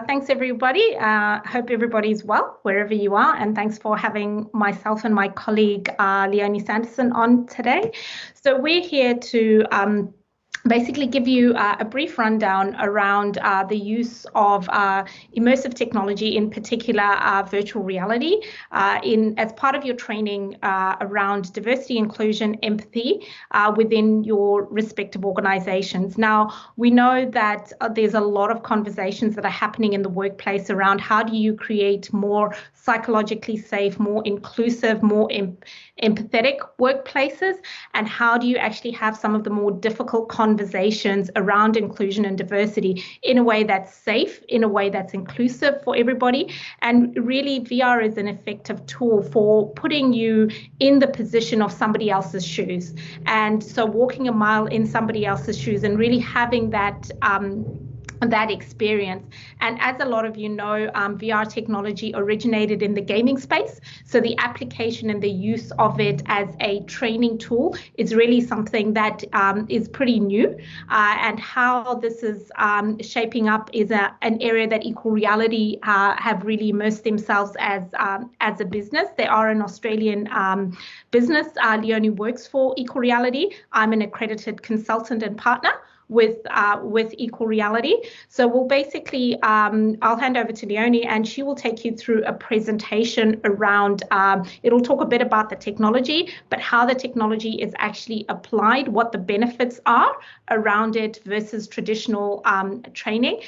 Thanks, everybody. Hope everybody's well, wherever you are. And thanks for having myself and my colleague, Leonie Sanderson, on today. So we're here to basically give you a brief rundown around the use of immersive technology, in particular virtual reality, as part of your training around diversity, inclusion, empathy within your respective organizations. Now, we know that there's a lot of conversations that are happening in the workplace around how do you create more psychologically safe, more inclusive, more empathetic workplaces, and how do you actually have some of the more difficult conversations around inclusion and diversity in a way that's safe, in a way that's inclusive for everybody. And really, VR is an effective tool for putting you in the position of somebody else's shoes. And so walking a mile in somebody else's shoes and really having that experience. And as a lot of you know, VR technology originated in the gaming space. So the application and the use of it as a training tool is really something that is pretty new. And how this is shaping up is an area that Equal Reality have really immersed themselves as a business. They are an Australian business. Leonie works for Equal Reality. I'm an accredited consultant and partner with Equal Reality. So we'll basically, I'll hand over to Leonie and she will take you through a presentation around, it'll talk a bit about the technology, but how the technology is actually applied, what the benefits are around it versus traditional training.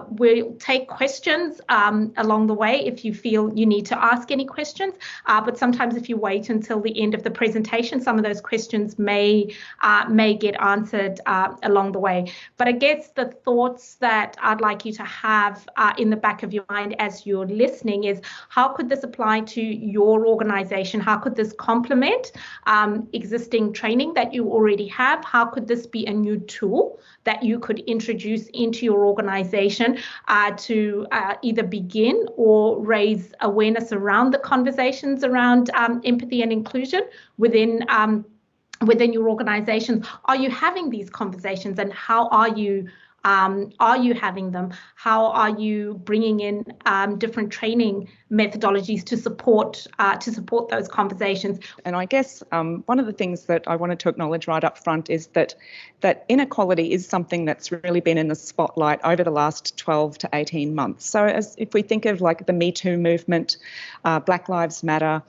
We'll take questions along the way if you feel you need to ask any questions, but sometimes if you wait until the end of the presentation, some of those questions may get answered along the way. But I guess the thoughts that I'd like you to have in the back of your mind as you're listening is, how could this apply to your organization? How could this complement existing training that you already have? How could this be a new tool that you could introduce into your organization to either begin or raise awareness around the conversations around empathy and inclusion within your organizations? Are you having these conversations, and how are you having them? How are you bringing in different training methodologies to support those conversations? And I guess one of the things that I wanted to acknowledge right up front is that inequality is something that's really been in the spotlight over the last 12 to 18 months. So if we think of like the Me Too movement, Black Lives Matter,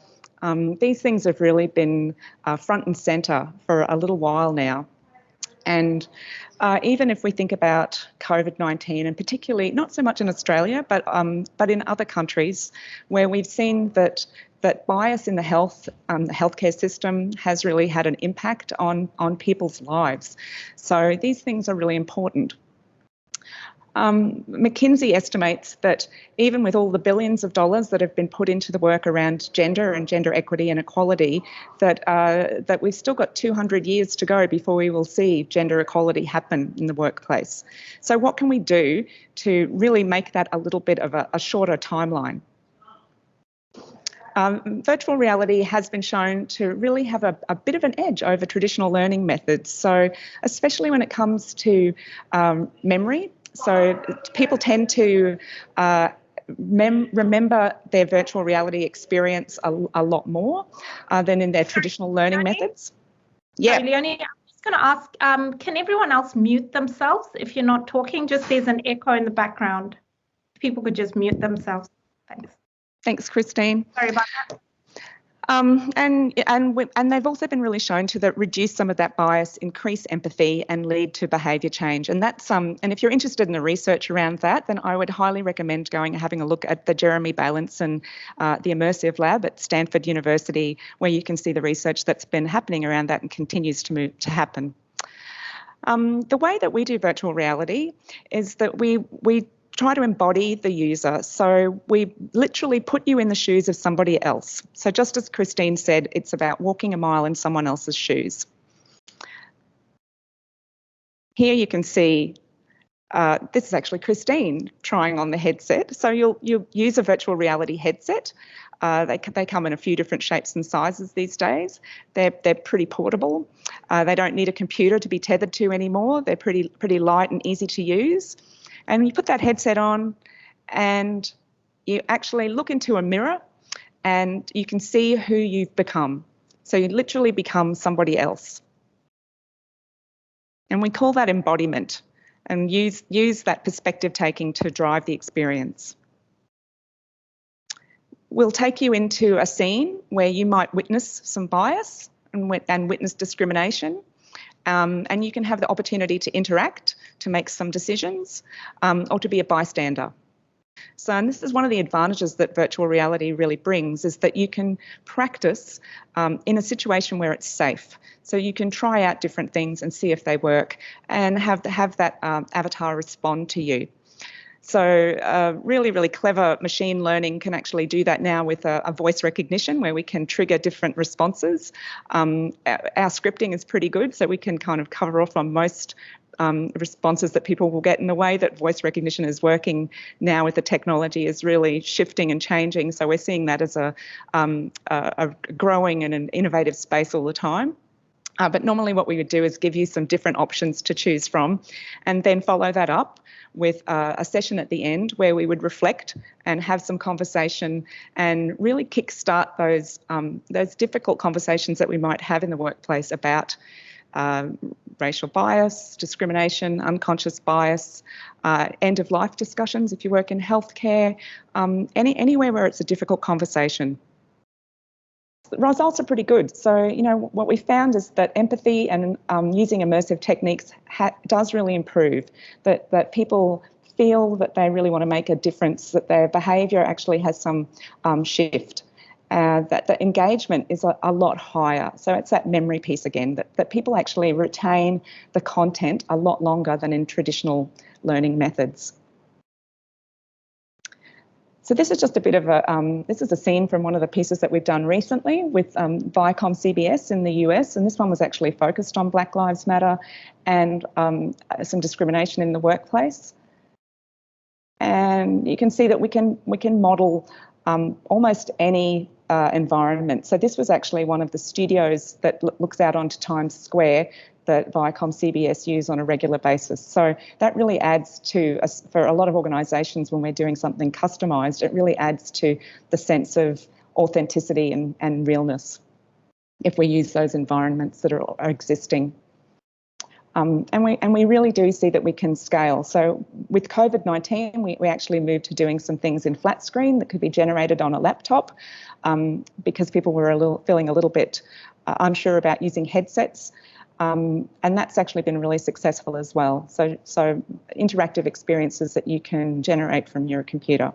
these things have really been front and centre for a little while now. And even if we think about COVID-19, and particularly not so much in Australia, but in other countries where we've seen that bias in the healthcare system has really had an impact on people's lives. So these things are really important. McKinsey estimates that even with all the billions of dollars that have been put into the work around gender and gender equity and equality, that we've still got 200 years to go before we will see gender equality happen in the workplace. So what can we do to really make that a little bit of a shorter timeline? Virtual reality has been shown to really have a bit of an edge over traditional learning methods. So especially when it comes to memory. So people tend to remember their virtual reality experience a lot more than in their traditional learning methods. Yeah, Leonie, I'm just going to ask, can everyone else mute themselves if you're not talking? Just there's an echo in the background. If people could just mute themselves. Thanks. Thanks, Christine. Sorry about that. And they've also been really shown to reduce some of that bias, increase empathy, and lead to behaviour change. And that's and if you're interested in the research around that, then I would highly recommend going and having a look at the Jeremy Balanson the Immersive Lab at Stanford University, where you can see the research that's been happening around that and continues to happen. The way that we do virtual reality is that we try to embody the user. So we literally put you in the shoes of somebody else. So just as Christine said, it's about walking a mile in someone else's shoes. Here you can see, this is actually Christine trying on the headset. So you'll use a virtual reality headset. They come in a few different shapes and sizes these days. They're pretty portable. They don't need a computer to be tethered to anymore. They're pretty light and easy to use. And you put that headset on and you actually look into a mirror and you can see who you've become. So you literally become somebody else. And we call that embodiment, and use that perspective taking to drive the experience. We'll take you into a scene where you might witness some bias and witness discrimination. And you can have the opportunity to interact, to make some decisions, or to be a bystander. So, and this is one of the advantages that virtual reality really brings, is that you can practice in a situation where it's safe. So you can try out different things and see if they work, and have that avatar respond to you. So really, really clever machine learning can actually do that now with a voice recognition, where we can trigger different responses. Our scripting is pretty good, so we can kind of cover off on most responses that people will get. In the way that voice recognition is working now with the technology is really shifting and changing. So we're seeing that as a growing and an innovative space all the time. But normally what we would do is give you some different options to choose from, and then follow that up with a session at the end where we would reflect and have some conversation and really kickstart those difficult conversations that we might have in the workplace about racial bias, discrimination, unconscious bias, end-of-life discussions if you work in healthcare, anywhere where it's a difficult conversation. The results are pretty good. So, what we found is that empathy and using immersive techniques does really improve, that people feel that they really want to make a difference, that their behaviour actually has some shift, that the engagement is a lot higher. So it's that memory piece again, that people actually retain the content a lot longer than in traditional learning methods. So this is just a bit of this is a scene from one of the pieces that we've done recently with Viacom CBS in the US, and this one was actually focused on Black Lives Matter and some discrimination in the workplace. And you can see that we can model almost any environment. So this was actually one of the studios that looks out onto Times Square that Viacom CBS use on a regular basis. So that really adds to, for a lot of organisations when we're doing something customised, it really adds to the sense of authenticity and realness if we use those environments that are existing. And we really do see that we can scale. So with COVID-19, we actually moved to doing some things in flat screen that could be generated on a laptop because people were feeling a little bit unsure about using headsets. And that's actually been really successful as well. So interactive experiences that you can generate from your computer.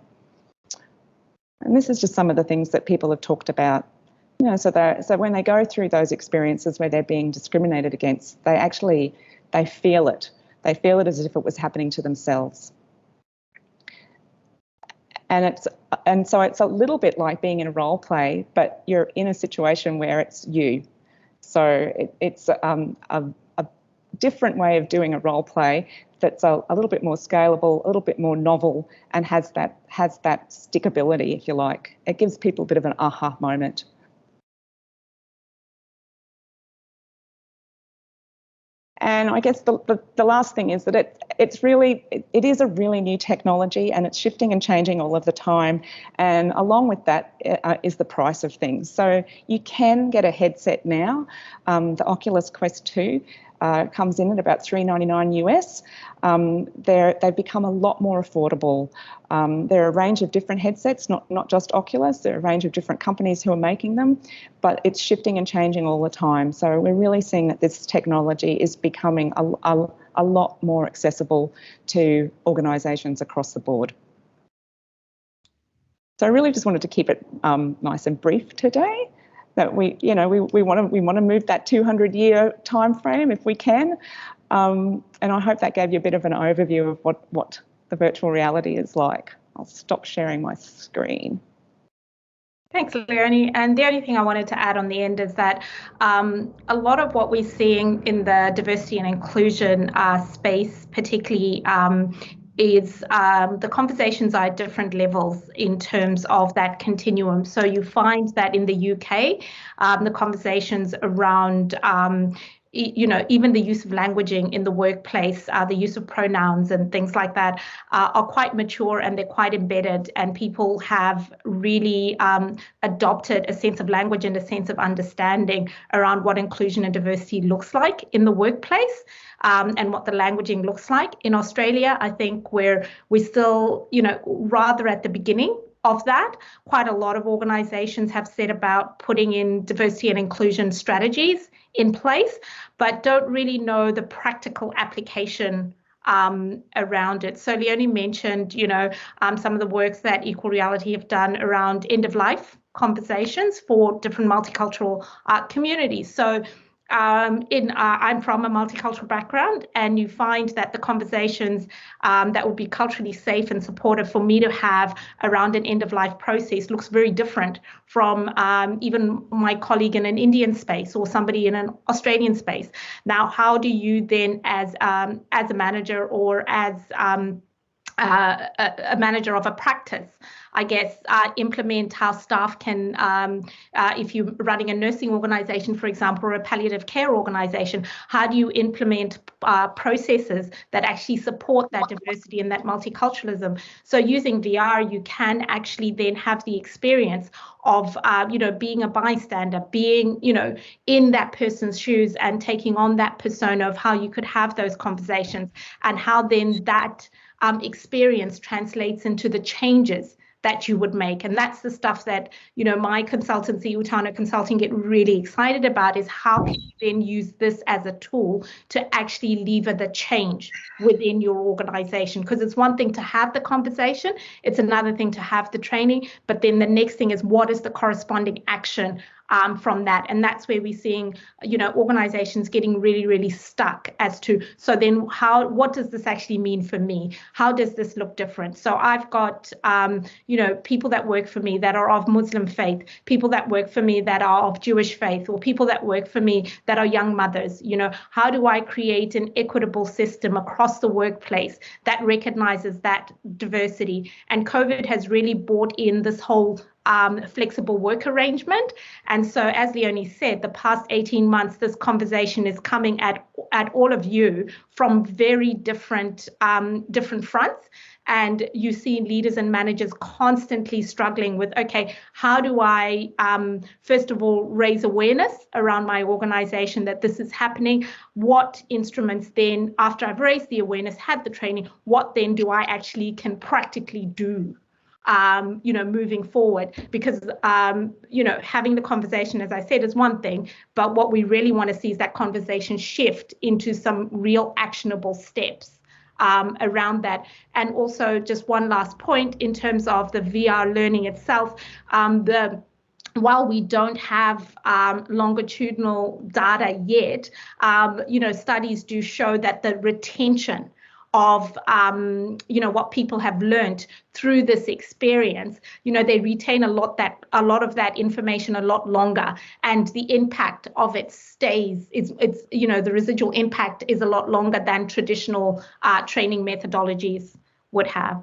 And this is just some of the things that people have talked about. So when they go through those experiences where they're being discriminated against, they feel it. They feel it as if it was happening to themselves. And so it's a little bit like being in a role play, but you're in a situation where it's you. So it's a different way of doing a role play that's a little bit more scalable, a little bit more novel, and has that stickability, if you like. It gives people a bit of an aha moment. And I guess the last thing is that it is a really new technology, and it's shifting and changing all of the time. And along with that is the price of things. So you can get a headset now. The Oculus Quest 2 comes in at about $399 US. They've become a lot more affordable. There are a range of different headsets, not just Oculus. There are a range of different companies who are making them, but it's shifting and changing all the time. So we're really seeing that this technology is becoming a lot more accessible to organisations across the board. So I really just wanted to keep it nice and brief today. That we want to move that 200-year time frame if we can, and I hope that gave you a bit of an overview of what the virtual reality is like. I'll stop sharing my screen. Thanks, Leonie. And the only thing I wanted to add on the end is that a lot of what we're seeing in the diversity and inclusion space, particularly is the conversations are at different levels in terms of that continuum. So you find that in the UK, the conversations around even the use of languaging in the workplace, the use of pronouns and things like that are quite mature, and they're quite embedded, and people have really adopted a sense of language and a sense of understanding around what inclusion and diversity looks like in the workplace, and what the languaging looks like. In Australia, I think we're still, rather at the beginning of that. Quite a lot of organizations have set about putting in diversity and inclusion strategies in place, but don't really know the practical application around it. So Leonie mentioned, some of the works that Equal Reality have done around end of life conversations for different multicultural communities. So I'm from a multicultural background, and you find that the conversations that would be culturally safe and supportive for me to have around an end-of-life process looks very different from even my colleague in an Indian space or somebody in an Australian space. Now, how do you then, as a manager or as a manager of a practice, I guess, implement how staff can, if you're running a nursing organization, for example, or a palliative care organization, how do you implement processes that actually support that diversity and that multiculturalism? So using VR, you can actually then have the experience of, being a bystander, being, in that person's shoes and taking on that persona of how you could have those conversations, and how then that experience translates into the changes that you would make. And that's the stuff that, my consultancy, Utano Consulting, get really excited about, is how can you then use this as a tool to actually lever the change within your organization? Because it's one thing to have the conversation, it's another thing to have the training, but then the next thing is, what is the corresponding action from that? And that's where we're seeing, organizations getting really, really stuck as to, so then what does this actually mean for me? How does this look different? So I've got, people that work for me that are of Muslim faith, people that work for me that are of Jewish faith, or people that work for me that are young mothers. How do I create an equitable system across the workplace that recognizes that diversity? And COVID has really brought in this whole flexible work arrangement. And so, as Leonie said, the past 18 months, this conversation is coming at all of you from very different fronts. And you see leaders and managers constantly struggling with, okay, how do I, first of all, raise awareness around my organization that this is happening? What instruments then, after I've raised the awareness, had the training, what then do I actually can practically do? Moving forward, because, having the conversation, as I said, is one thing, but what we really want to see is that conversation shift into some real actionable steps around that. And also, just one last point in terms of the VR learning itself, while we don't have longitudinal data yet, studies do show that the retention of what people have learned through this experience, they retain a lot of that information a lot longer, and the impact of it stays. The residual impact is a lot longer than traditional training methodologies would have.